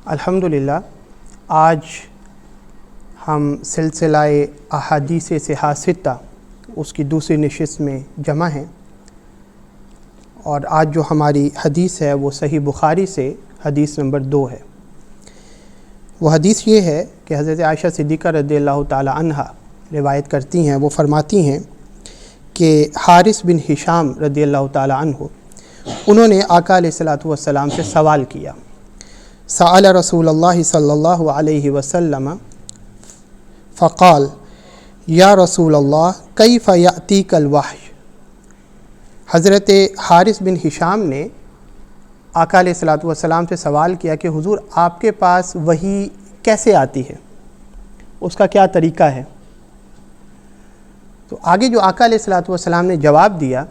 الحمدللہ آج ہم سلسلہ احادیث صحاح ستہ اس کی دوسری نشست میں جمع ہیں، اور آج جو ہماری حدیث ہے وہ صحیح بخاری سے حدیث نمبر 2 ہے۔ وہ حدیث یہ ہے کہ حضرت عائشہ صدیقہ رضی اللہ تعالی عنہا روایت کرتی ہیں، وہ فرماتی ہیں کہ حارث بن ہشام رضی اللہ تعالی عنہ انہوں نے آقا علیہ الصلوۃ والسلام سے سوال کیا، سأل رسول اللہ صلی اللہ علیہ وسلم فقال یا رسول اللہ کیف یأتیک الوحی۔ حضرت حارث بن ہشام نے آقا علیہ الصلوۃ والسلام سے سوال کیا کہ حضور آپ کے پاس وحی کیسے آتی ہے، اس کا کیا طریقہ ہے؟ تو آگے جو آقا علیہ الصلوۃ والسلام نے جواب دیا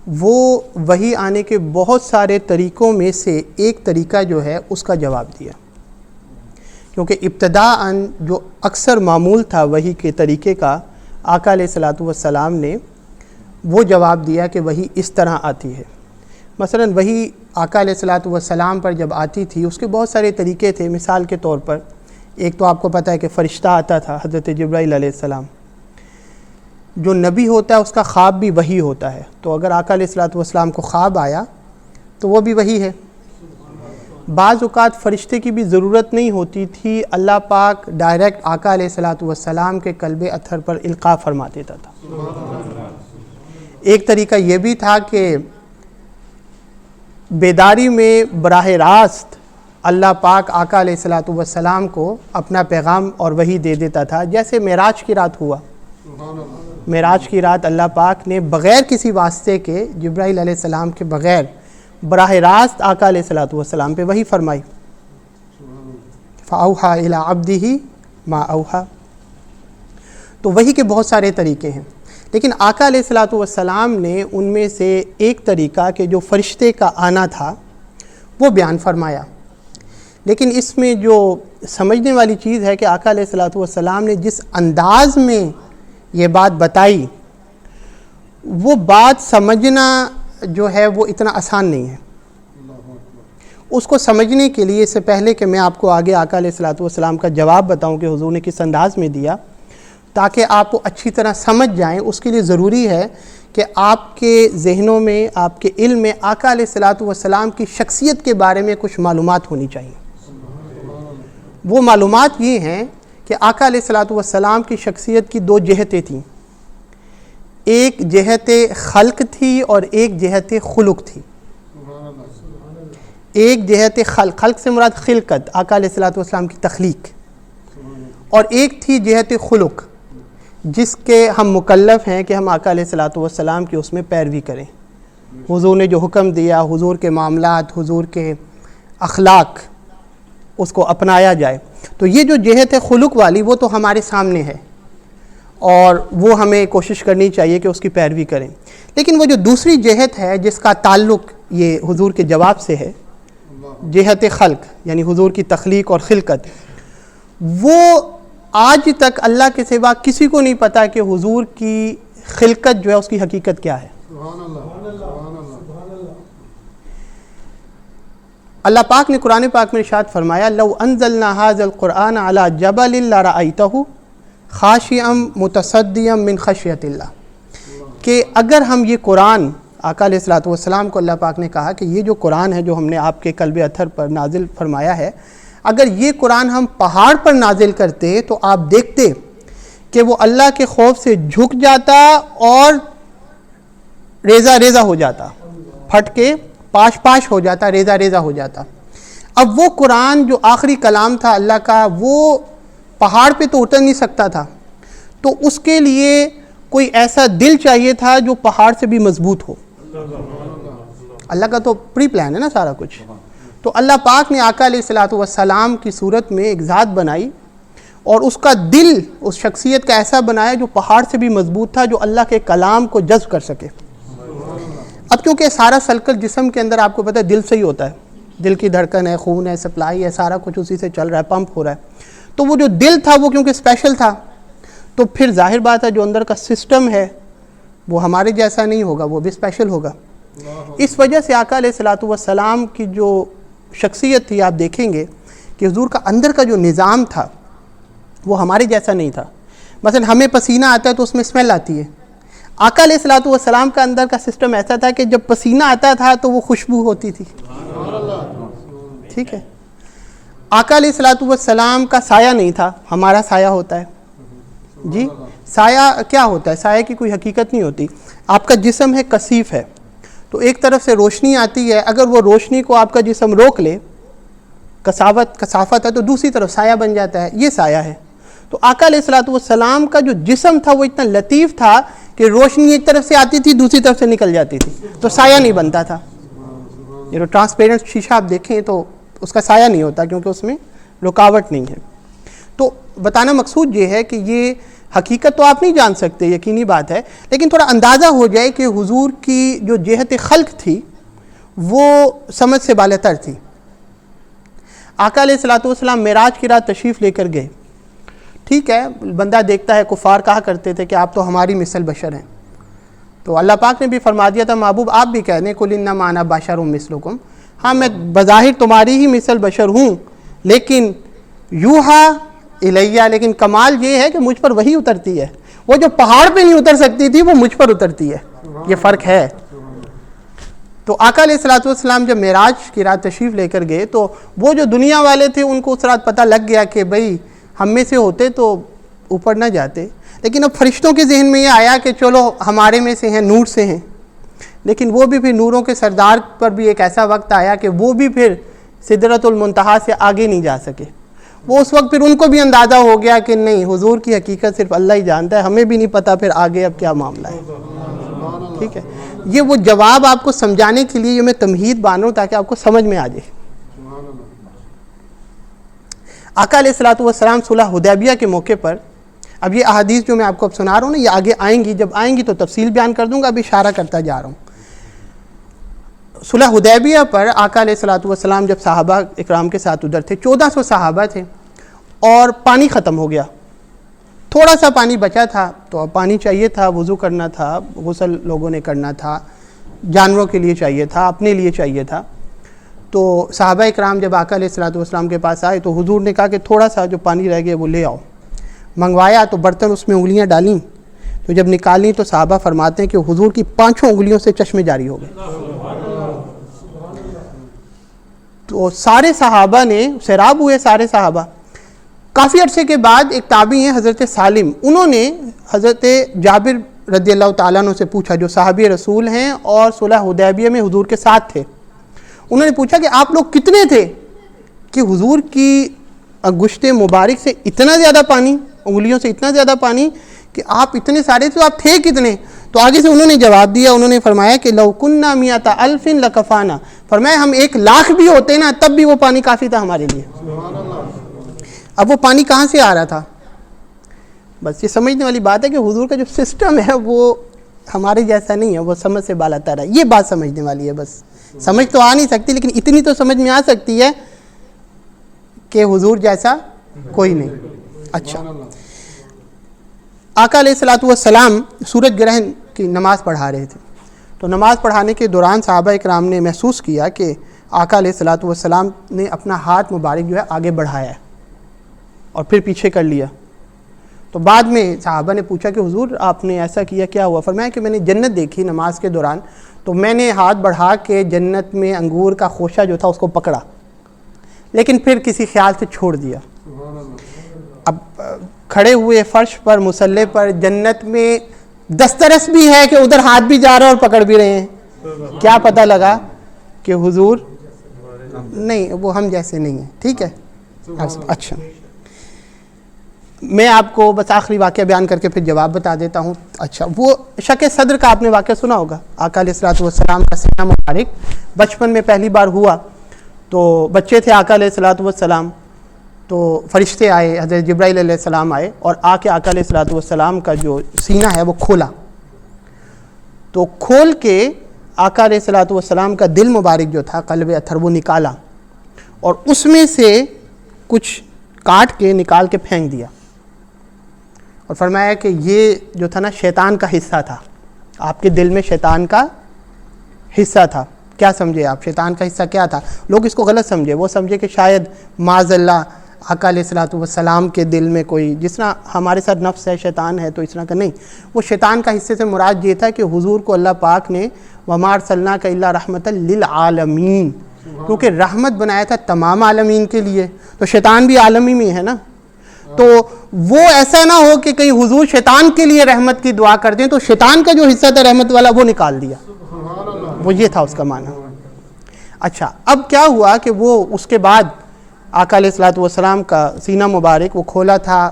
وہ وحی آنے کے بہت سارے طریقوں میں سے ایک طریقہ جو ہے اس کا جواب دیا، کیونکہ ابتداءً جو اکثر معمول تھا وحی کے طریقے کا، آقا علیہ الصلوۃ والسلام نے وہ جواب دیا کہ وحی اس طرح آتی ہے۔ مثلا وحی آقا علیہ الصلوۃ والسلام پر جب آتی تھی اس کے بہت سارے طریقے تھے۔ مثال کے طور پر ایک تو آپ کو پتہ ہے کہ فرشتہ آتا تھا، حضرت جبرائیل علیہ السلام۔ جو نبی ہوتا ہے اس کا خواب بھی وحی ہوتا ہے، تو اگر آقا علیہ الصلوۃ والسلام کو خواب آیا تو وہ بھی وحی ہے۔ بعض اوقات فرشتے کی بھی ضرورت نہیں ہوتی تھی، اللہ پاک ڈائریکٹ آقا علیہ الصلوۃ والسلام کے قلب اطہر پر القاء فرما دیتا تھا۔ ایک طریقہ یہ بھی تھا کہ بیداری میں براہ راست اللہ پاک آقا علیہ الصلوۃ والسلام کو اپنا پیغام اور وحی دے دیتا تھا، جیسے معراج کی رات ہوا۔ معراج کی رات اللہ پاک نے بغیر کسی واسطے کے، جبرائیل علیہ السلام کے بغیر، براہ راست آقا علیہ الصلوۃ والسلام پہ وحی فرمائی۔ فَأَوْحَى إِلَىٰ عَبْدِهِ مَا أَوْحَى۔ تو وحی کے بہت سارے طریقے ہیں، لیکن آقا علیہ الصلوۃ والسلام نے ان میں سے ایک طریقہ کہ جو فرشتے کا آنا تھا وہ بیان فرمایا۔ لیکن اس میں جو سمجھنے والی چیز ہے کہ آقا علیہ الصلوۃ والسلام نے جس انداز میں یہ بات بتائی، وہ بات سمجھنا جو ہے وہ اتنا آسان نہیں ہے۔ اس کو سمجھنے کے لیے، اس سے پہلے کہ میں آپ کو آگے آقا علیہ الصلوۃ والسلام کا جواب بتاؤں کہ حضور نے کس انداز میں دیا، تاکہ آپ وہ اچھی طرح سمجھ جائیں، اس کے لیے ضروری ہے کہ آپ کے ذہنوں میں، آپ کے علم میں آقا علیہ الصلوۃ والسلام کی شخصیت کے بارے میں کچھ معلومات ہونی چاہیے۔ وہ معلومات یہ ہیں کہ آقا علیہ الصلوۃ والسلام کی شخصیت کی 2 جہتیں تھیں، ایک جہت خلق تھی اور ایک جہت خلق تھی۔ ایک جہت خلق سے مراد خلقت، آقا علیہ الصلوۃ والسلام کی تخلیق، اور ایک تھی جہت خلق جس کے ہم مکلف ہیں کہ ہم آقا علیہ الصلوۃ والسلام کی اس میں پیروی کریں۔ حضور نے جو حکم دیا، حضور کے معاملات، حضور کے اخلاق، اس کو اپنایا جائے۔ تو یہ جو جہت خلق والی وہ تو ہمارے سامنے ہے، اور وہ ہمیں کوشش کرنی چاہیے کہ اس کی پیروی کریں۔ لیکن وہ جو دوسری جہت ہے جس کا تعلق یہ حضور کے جواب سے ہے، جہت خلق یعنی حضور کی تخلیق اور خلقت، وہ آج تک اللہ کے سوا کسی کو نہیں پتا کہ حضور کی خلقت جو ہے اس کی حقیقت کیا ہے۔ اللہ پاک نے قرآن پاک میں ارشاد فرمایا، لو انزلنا هذا القرآن على جبل لرأيته خاشعا متصدعا من خشیۃ اللہ، کہ اگر ہم یہ قرآن، آقا علیہ الصلوۃ والسلام کو اللہ پاک نے کہا کہ یہ جو قرآن ہے جو ہم نے آپ کے قلب اطہر پر نازل فرمایا ہے، اگر یہ قرآن ہم پہاڑ پر نازل کرتے تو آپ دیکھتے کہ وہ اللہ کے خوف سے جھک جاتا اور ریزہ ریزہ ہو جاتا، پھٹ کے پاش پاش ہو جاتا، ریزہ ریزہ ہو جاتا۔ اب وہ قرآن جو آخری کلام تھا اللہ کا، وہ پہاڑ پہ تو اتر نہیں سکتا تھا، تو اس کے لیے کوئی ایسا دل چاہیے تھا جو پہاڑ سے بھی مضبوط ہو۔ اللہ کا تو پری پلان ہے نا سارا کچھ۔ تو اللہ پاک نے آقا علیہ الصلوۃ والسلام کی صورت میں ایک ذات بنائی، اور اس کا دل اس شخصیت کا ایسا بنایا جو پہاڑ سے بھی مضبوط تھا، جو اللہ کے کلام کو جذب کر سکے۔ اب کیونکہ سارا سلکل جسم کے اندر آپ کو پتہ ہے دل سے ہی ہوتا ہے، دل کی دھڑکن ہے، خون ہے، سپلائی ہے، سارا کچھ اسی سے چل رہا ہے، پمپ ہو رہا ہے۔ تو وہ جو دل تھا وہ کیونکہ اسپیشل تھا، تو پھر ظاہر بات ہے جو اندر کا سسٹم ہے وہ ہمارے جیسا نہیں ہوگا، وہ بھی اسپیشل ہوگا۔ اس وجہ سے آقا علیہ الصلوۃ والسلام کی جو شخصیت تھی آپ دیکھیں گے کہ حضور کا اندر کا جو نظام تھا وہ ہمارے جیسا نہیں تھا. مثلا ہمیں پسینہ آتا ہے تو اس میں اسمیل آتی ہے. آقا علیہ الصلوۃ والسلام کا اندر کا سسٹم ایسا تھا کہ جب پسینہ آتا تھا تو وہ خوشبو ہوتی تھی. ٹھیک ہے. آقا علیہ الصلوۃ والسلام کا سایہ نہیں تھا, ہمارا سایہ ہوتا ہے. جی سایہ کیا ہوتا ہے؟ سایہ کی کوئی حقیقت نہیں ہوتی. آپ کا جسم ہے کثیف ہے تو ایک طرف سے روشنی آتی ہے, اگر وہ روشنی کو آپ کا جسم روک لے, کثافت ہے, تو دوسری طرف سایہ بن جاتا ہے. یہ سایہ ہے. تو آقا علیہ الصلوۃ والسلام کا جو جسم تھا وہ اتنا لطیف تھا کہ روشنی ایک طرف سے آتی تھی دوسری طرف سے نکل جاتی تھی, تو سایہ نہیں بنتا تھا. یہ جو ٹرانسپیرنٹ شیشہ آپ دیکھیں تو اس کا سایہ نہیں ہوتا کیونکہ اس میں رکاوٹ نہیں ہے. تو بتانا مقصود یہ ہے کہ یہ حقیقت تو آپ نہیں جان سکتے, یقینی بات ہے, لیکن تھوڑا اندازہ ہو جائے کہ حضور کی جو جہت خلق تھی وہ سمجھ سے بالاتر تھی. آقا علیہ الصلوۃ والسلام معراج کی رات تشریف لے کر گئے. ٹھیک ہے, بندہ دیکھتا ہے, کفار کہا کرتے تھے کہ آپ تو ہماری مثل بشر ہیں. تو اللہ پاک نے بھی فرما دیا تھا, محبوب آپ بھی کہہ دیں قل انما انا بشر مثلکم, ہاں میں بظاہر تمہاری ہی مثل بشر ہوں, لیکن یوحا الیہ, لیکن کمال یہ ہے کہ مجھ پر وحی اترتی ہے. وہ جو پہاڑ پہ نہیں اتر سکتی تھی وہ مجھ پر اترتی ہے. یہ فرق ہے. تو آقا علیہ الصلوۃ والسلام جب معراج کی رات تشریف لے کر گئے تو وہ جو دنیا والے تھے ان کو اس رات پتہ لگ گیا کہ بھئی ہم میں سے ہوتے تو اوپر نہ جاتے, لیکن اب فرشتوں کے ذہن میں یہ آیا کہ چلو ہمارے میں سے ہیں, نور سے ہیں, لیکن وہ بھی پھر نوروں کے سردار پر بھی ایک ایسا وقت آیا کہ وہ بھی پھر سدرۃ المنتہا سے آگے نہیں جا سکے. وہ اس وقت پھر ان کو بھی اندازہ ہو گیا کہ نہیں, حضور کی حقیقت صرف اللہ ہی جانتا ہے, ہمیں بھی نہیں پتہ پھر آگے اب کیا معاملہ ہے. ٹھیک ہے, یہ وہ جواب آپ کو سمجھانے کے لیے یہ میں تمہید باندھ رہا ہوں تاکہ آپ کو سمجھ میں آ جائے. آقا علیہ الصلوۃ والسلام صلح حدیبیہ کے موقع پر, اب یہ احادیث جو میں آپ کو اب سنا رہا ہوں نا, یہ آگے آئیں گی, جب آئیں گی تو تفصیل بیان کر دوں گا, ابھی اشارہ کرتا جا رہا ہوں. صلح حدیبیہ پر آقا علیہ الصلوۃ والسلام جب صحابہ اکرام کے ساتھ ادھر تھے, 1400 صحابہ تھے, اور پانی ختم ہو گیا. تھوڑا سا پانی بچا تھا, تو پانی چاہیے تھا, وضو کرنا تھا, غسل لوگوں نے کرنا تھا, جانوروں کے لیے چاہیے تھا, اپنے لیے چاہیے تھا. تو صحابہ اکرام جب آقا علیہ الصلوۃ والسلام کے پاس آئے تو حضور نے کہا کہ تھوڑا سا جو پانی رہ گیا وہ لے آؤ. منگوایا تو برتن اس میں انگلیاں ڈالیں, تو جب نکالیں تو صحابہ فرماتے ہیں کہ حضور کی 5 انگلیوں سے چشمے جاری ہو گئے. تو سارے صحابہ نے سیراب ہوئے, سارے صحابہ. کافی عرصے کے بعد ایک تابعی ہیں حضرت سالم, انہوں نے حضرت جابر رضی اللہ تعالیٰ عنہ سے پوچھا, جو صحابی رسول ہیں اور صلح حدیبیہ میں حضور کے ساتھ تھے. انہوں نے پوچھا کہ آپ لوگ کتنے تھے کہ حضور کی انگشت مبارک سے اتنا زیادہ پانی, انگلیوں سے اتنا زیادہ پانی, کہ آپ اتنے سارے, تو آپ تھے کتنے؟ تو آگے سے انہوں نے جواب دیا, انہوں نے فرمایا کہ لو کننا مئۃ الف لکفانا, فرمایا ہم 1,00,000 بھی ہوتے نا تب بھی وہ پانی کافی تھا ہمارے لیے. اب وہ پانی کہاں سے آ رہا تھا؟ بس یہ سمجھنے والی بات ہے کہ حضور کا جو سسٹم ہے وہ ہمارے جیسا نہیں ہے, وہ سمجھ سے بالاتر ہے. یہ بات سمجھنے والی ہے. بس سمجھ تو آ نہیں سکتی, لیکن اتنی تو سمجھ میں آ سکتی ہے کہ حضور جیسا کوئی نہیں. اچھا, آقا علیہ الصلوۃ والسلام سورج گرہن کی نماز پڑھا رہے تھے. تو نماز پڑھانے کے دوران صحابہ اکرام نے محسوس کیا کہ آقا علیہ الصلوۃ والسلام نے اپنا ہاتھ مبارک جو ہے آگے بڑھایا ہے اور پھر پیچھے کر لیا. تو بعد میں صحابہ نے پوچھا کہ حضور آپ نے ایسا کیا, کیا ہوا؟ فرمایا کہ میں نے جنت دیکھی نماز کے دوران, تو میں نے ہاتھ بڑھا کے جنت میں انگور کا خوشہ جو تھا اس کو پکڑا, لیکن پھر کسی خیال سے چھوڑ دیا. اب کھڑے ہوئے فرش پر, مصلی پر, جنت میں دسترس بھی ہے کہ ادھر ہاتھ بھی جا رہا ہے اور پکڑ بھی رہے ہیں. کیا پتہ لگا کہ حضور نہیں, وہ ہم جیسے نہیں ہیں. ٹھیک ہے. اچھا, میں آپ کو بس آخری واقعہ بیان کر کے پھر جواب بتا دیتا ہوں. اچھا, وہ شق صدر کا آپ نے واقعہ سنا ہوگا. آقا علیہ الصلوۃ والسلام کا سینہ مبارک بچپن میں پہلی بار ہوا, تو بچے تھے آقا علیہ الصلوۃ والسلام, تو فرشتے آئے, حضرت جبرائیل علیہ السلام آئے اور آ کے آقا علیہ الصلوۃ والسلام کا جو سینہ ہے وہ کھولا. تو کھول کے آقا علیہ الصلوۃ والسلام کا دل مبارک جو تھا, قلب اطہر, وہ نکالا اور اس میں سے کچھ کاٹ کے نکال کے پھینک دیا, اور فرمایا کہ یہ جو تھا نا شیطان کا حصہ تھا, آپ کے دل میں شیطان کا حصہ تھا. کیا سمجھے آپ؟ شیطان کا حصہ کیا تھا؟ لوگ اس کو غلط سمجھے، وہ سمجھے کہ شاید معاذ اللہ آقا علیہ الصلوۃ والسلام کے دل میں کوئی، جس طرح ہمارے ساتھ نفس ہے، شیطان ہے، تو اس طرح کا نہیں. وہ شیطان کا حصے سے مراد یہ تھا کہ حضور کو اللہ پاک نے وَمَا أَرْسَلْنَاكَ إِلَّا رَحْمَةً لِّلْعَالَمِينَ، کیونکہ رحمت بنایا تھا تمام عالمین کے لیے. تو شیطان بھی عالمی میں ہے نا، تو وہ ایسا نہ ہو کہ کہیں حضور شیطان کے لیے رحمت کی دعا کر دیں تو شیطان کا جو حصہ تھا رحمت والا وہ نکال دیا. وہ یہ تھا اس کا معنی. اچھا، اب کیا ہوا کہ وہ اس کے بعد آقا علیہ الصلوۃ والسلام کا سینہ مبارک وہ کھولا تھا،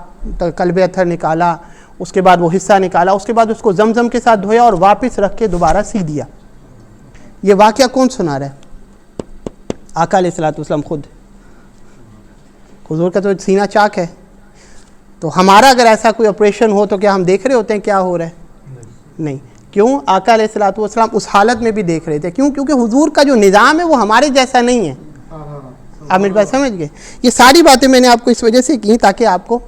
قلب اتھر نکالا، اس کے بعد وہ حصہ نکالا، اس کے بعد اس کو زمزم کے ساتھ دھویا اور واپس رکھ کے دوبارہ سی دیا. یہ واقعہ کون سنا رہا ہے؟ آقا علیہ الصلوۃ والسلام خود. حضور کا تو سینہ چاک ہے، تو ہمارا اگر ایسا کوئی آپریشن ہو تو کیا ہم دیکھ رہے ہوتے ہیں کیا ہو رہا ہے؟ نہیں. کیوں؟ آقا علیہ الصلوۃ والسلام اس حالت میں بھی دیکھ رہے تھے. کیوں؟ کیونکہ حضور کا جو نظام ہے وہ ہمارے جیسا نہیں ہے. آپ میری بات سمجھ گئے؟ یہ ساری باتیں میں نے آپ کو اس وجہ سے کی تاکہ آپ کو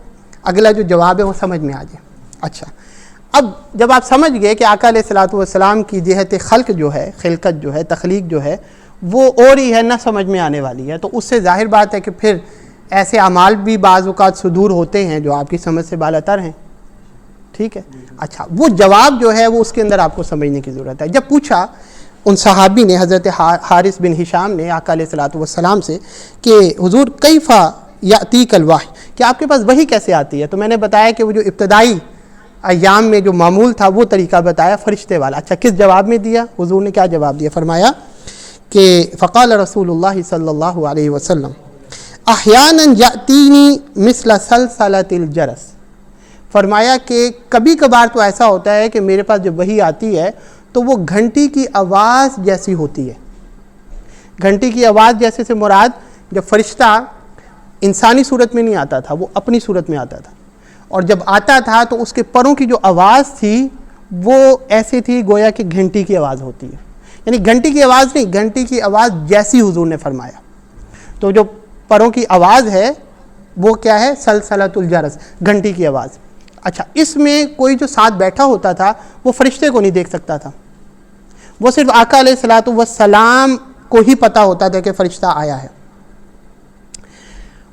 اگلا جو جواب ہے وہ سمجھ میں آ جائے. اچھا، اب جب آپ سمجھ گئے کہ آقا علیہ الصلوۃ والسلام کی جہت خلق جو ہے، خلقت جو ہے، تخلیق جو ہے وہ اور ہی ہے، نہ سمجھ میں آنے والی ہے، تو اس سے ظاہر بات ہے کہ پھر ایسے اعمال بھی بعض اوقات صدور ہوتے ہیں جو آپ کی سمجھ سے بالاتر ہیں. ٹھیک ہے. اچھا، وہ جواب جو ہے وہ اس کے اندر آپ کو سمجھنے کی ضرورت ہے. جب پوچھا ان صحابی نے، حضرت حارث بن ہشام نے آقا علیہ الصلوۃ والسلام سے کہ حضور کیف یاتیک الوحی، کہ آپ کے پاس وحی کیسے آتی ہے؟ تو میں نے بتایا کہ وہ جو ابتدائی ایام میں جو معمول تھا وہ طریقہ بتایا فرشتے والا. اچھا، کس جواب میں دیا؟ حضور نے کیا جواب دیا؟ فرمایا کہ فقال رسول اللہ صلی اللہ علیہ وسلم احیانا یاتینی مثل سلسلۃ الجرس. فرمایا کہ کبھی کبھار تو ایسا ہوتا ہے کہ میرے پاس جب وحی آتی ہے تو وہ گھنٹی کی آواز جیسی ہوتی ہے. گھنٹی کی آواز جیسے سے مراد جب فرشتہ انسانی صورت میں نہیں آتا تھا، وہ اپنی صورت میں آتا تھا، اور جب آتا تھا تو اس کے پروں کی جو آواز تھی وہ ایسی تھی گویا کہ گھنٹی کی آواز ہوتی ہے. یعنی گھنٹی کی آواز نہیں، گھنٹی کی آواز جیسی حضور نے فرمایا. تو جو پروں کی آواز ہے وہ کیا ہے؟ سلسلۃ الجرس، گھنٹی کی آواز. اچھا، اس میں کوئی جو ساتھ بیٹھا ہوتا تھا وہ فرشتے کو نہیں دیکھ سکتا تھا، وہ صرف آقا علیہ الصلوۃ والسلام کو ہی پتہ ہوتا تھا کہ فرشتہ آیا ہے.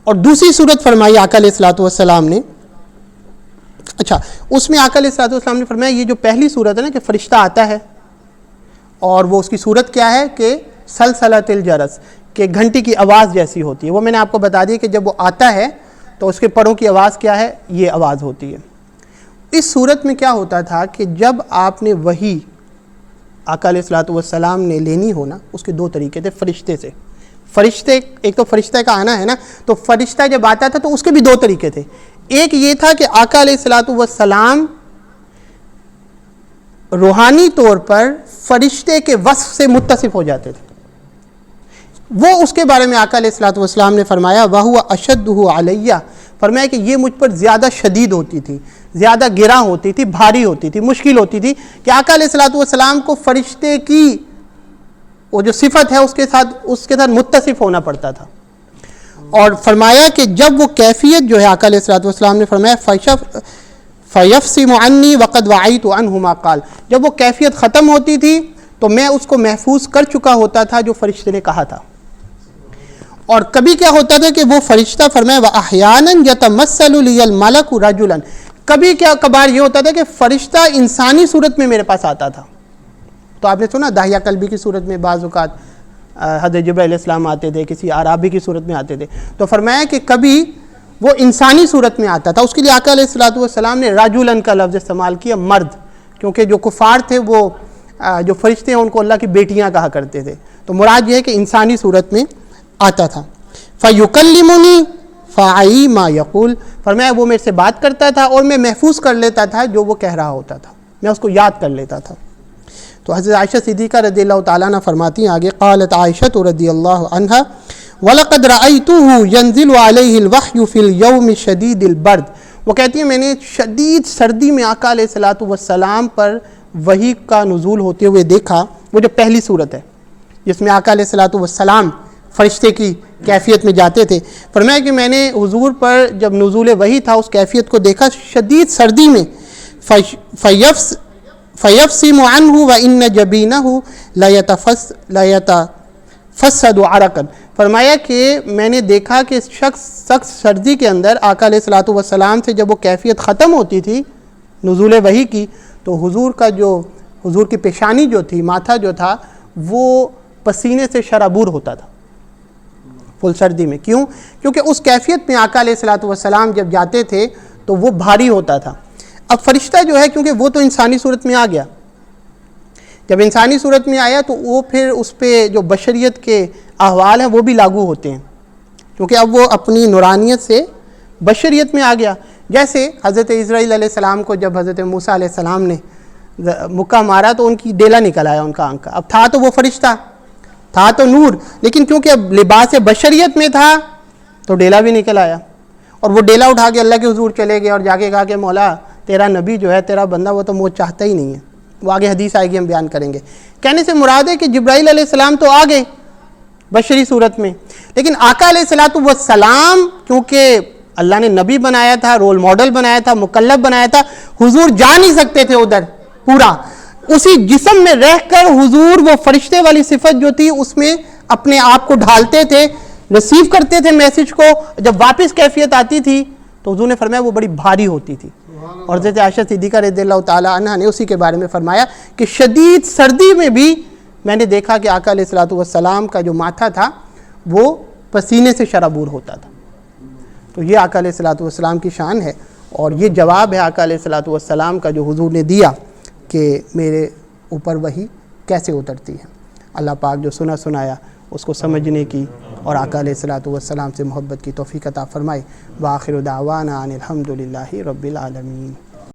اور دوسری صورت فرمائی آقا علیہ الصلوۃ والسلام نے. اچھا، اس میں آقا علیہ الصلوۃ والسلام نے فرمایا یہ جو پہلی صورت ہے نا کہ فرشتہ آتا ہے اور وہ اس کی صورت کیا ہے کہ سلسلۃ الجرس، کہ گھنٹی کی آواز جیسی ہوتی ہے. وہ میں نے آپ کو بتا دیا کہ جب وہ آتا ہے تو اس کے پروں کی آواز کیا ہے؟ یہ آواز ہوتی ہے. اس صورت میں کیا ہوتا تھا کہ جب آپ نے وحی آقا علیہ الصلوۃ والسلام نے لینی ہو نا، اس کے دو طریقے تھے فرشتے سے. فرشتے، ایک تو فرشتہ کا آنا ہے نا، تو فرشتہ جب آتا تھا تو اس کے بھی دو طریقے تھے. ایک یہ تھا کہ آقا علیہ الصلوۃ والسلام روحانی طور پر فرشتے کے وصف سے متصف ہو جاتے تھے. وہ اس کے بارے میں آقا علیہ الصلوۃ والسلام نے فرمایا وَهُوَ أَشَدُّهُ عَلَيَّ، فرمایا کہ یہ مجھ پر زیادہ شدید ہوتی تھی، زیادہ گراں ہوتی تھی، بھاری ہوتی تھی، مشکل ہوتی تھی کہ آقا علیہ الصلوۃ والسلام کو فرشتے کی وہ جو صفت ہے اس کے ساتھ متصف ہونا پڑتا تھا. اور فرمایا کہ جب وہ کیفیت جو ہے آقا علیہ الصلوۃ والسلام نے فرمایا فَيَفْصِمُ عَنِّي وَقَدْ وَعَيْتُ عَنْهُ مَا قَالَ، جب وہ کیفیت ختم ہوتی تھی تو میں اس کو محفوظ کر چکا ہوتا تھا جو فرشتے نے کہا تھا. اور کبھی کیا ہوتا تھا کہ وہ فرشتہ فرمایا وَأَحْيَانًا يَتَمَثَّلُ لِيَ الْمَلَكُ رَجُلًا، کبھی کیا کبھار یہ ہوتا تھا کہ فرشتہ انسانی صورت میں میرے پاس آتا تھا. تو آپ نے سنا داہیہ قلبی کی صورت میں بعض اوقات حضرت جبرائیل علیہ السلام آتے تھے، کسی عرابی کی صورت میں آتے تھے. تو فرمایا کہ کبھی وہ انسانی صورت میں آتا تھا. اس کے لیے آقا علیہ الصلوۃ والسلام نے رجلاً کا لفظ استعمال کیا، مرد، کیونکہ جو کفار تھے وہ جو فرشتے ہیں ان کو اللہ کی بیٹیاں کہا کرتے تھے. تو مراد یہ ہے کہ انسانی صورت میں آتا تھا. فَيُكَلِّمُنِي فَأَعِي مَا يَقُولُ، فرمایا وہ میرے سے بات کرتا تھا اور میں محفوظ کر لیتا تھا جو وہ کہہ رہا ہوتا تھا، میں اس کو یاد کر لیتا تھا. تو حضرت عائشہ صدیقہ رضی اللہ تعالیٰ عنہ فرماتی ہیں آگے، قالت عائشہ رضی اللہ عنہا وَلَقَدْ رَأَيْتُهُ يَنزِلُ عَلَيْهِ الْوَحْيُ فِي الْيَوْمِ شَدِيدِ الْبَرْدِ، وہ کہتی ہیں میں نے شدید سردی میں آقا علیہ الصلوۃ والسلام پر وحی کا نزول ہوتے ہوئے دیکھا. وہ جو پہلی صورت ہے جس میں آقا علیہ الصلوۃ والسلام فرشتے کی کیفیت میں جاتے تھے. فرمایا کہ میں نے حضور پر جب نزول وحی تھا اس کیفیت کو دیکھا شدید سردی میں. فَيَفْصِمُ عَنْهُ وَإِنَّ جَبِينَهُ لَيَتَفَسَّدُ عَرَقًا، فرمایا کہ میں نے دیکھا کہ شخص سخت سردی کے اندر آقا علیہ الصلوۃ والسلام سے جب وہ کیفیت ختم ہوتی تھی نزول وحی کی، تو حضور کی پیشانی جو تھی، ماتھا جو تھا، وہ پسینے سے شرابور ہوتا تھا فل سردی میں۔ کیوں؟ کیونکہ اس کیفیت میں آقا علیہ الصلوۃ والسلام جب جاتے تھے تو وہ بھاری ہوتا تھا۔ اب فرشتہ جو ہے کیونکہ وہ تو انسانی صورت میں آ گیا، جب انسانی صورت میں آیا تو وہ پھر اس پہ جو بشریت کے احوال ہیں وہ بھی لاگو ہوتے ہیں، کیونکہ اب وہ اپنی نورانیت سے بشریت میں آ گیا۔ جیسے حضرت اسرائیل علیہ السلام کو جب حضرت موسیٰ علیہ السلام نے مکہ مارا تو ان کی ڈیلا نکل آیا ان کا آنکھ کا، اب تھا تو وہ فرشتہ، تھا تو نور، لیکن کیونکہ اب لباس بشریت میں تھا تو ڈیلا بھی نکل آیا، اور وہ ڈیلا اٹھا کے اللہ کے حضور چلے گئے اور جا کے کہا کہ مولا تیرا نبی جو ہے، تیرا بندہ، وہ تو موت چاہتا ہی نہیں ہے۔ وہ آگے حدیث آئے گی، ہم بیان کریں گے۔ کہنے سے مراد ہے کہ جبرائیل علیہ السلام تو آ گئے بشری صورت میں، لیکن آقا علیہ السلام کیونکہ اللہ نے نبی بنایا تھا، رول ماڈل بنایا تھا، مکلف بنایا تھا، حضور جا نہیں سکتے تھے ادھر پورا، اسی جسم میں رہ کر حضور وہ فرشتے والی صفت جو تھی اس میں اپنے آپ کو ڈھالتے تھے، ریسیو کرتے تھے میسج کو۔ جب واپس کیفیت آتی تھی تو حضور نے فرمایا وہ بڑی بھاری ہوتی تھی، اور حضرت عائشہ صدیقہ رضی اللہ تعالی عنہا نے اسی کے بارے میں فرمایا کہ شدید سردی میں بھی میں نے دیکھا کہ آقا علیہ الصلوۃ والسلام کا جو ماتھا تھا وہ پسینے سے شرابور ہوتا تھا۔ تو یہ آقا علیہ الصلوۃ والسلام کی شان ہے، اور یہ جواب ہے آقا علیہ الصلوۃ والسلام کا جو حضور نے دیا کہ میرے اوپر وحی کیسے اترتی ہے۔ اللہ پاک جو سنایا اس کو سمجھنے کی اور آقا علیہ الصلوۃ والسلام سے محبت کی توفیق عطا فرمائے۔ وآخر دعوانا ان الحمد للہ رب العالمین۔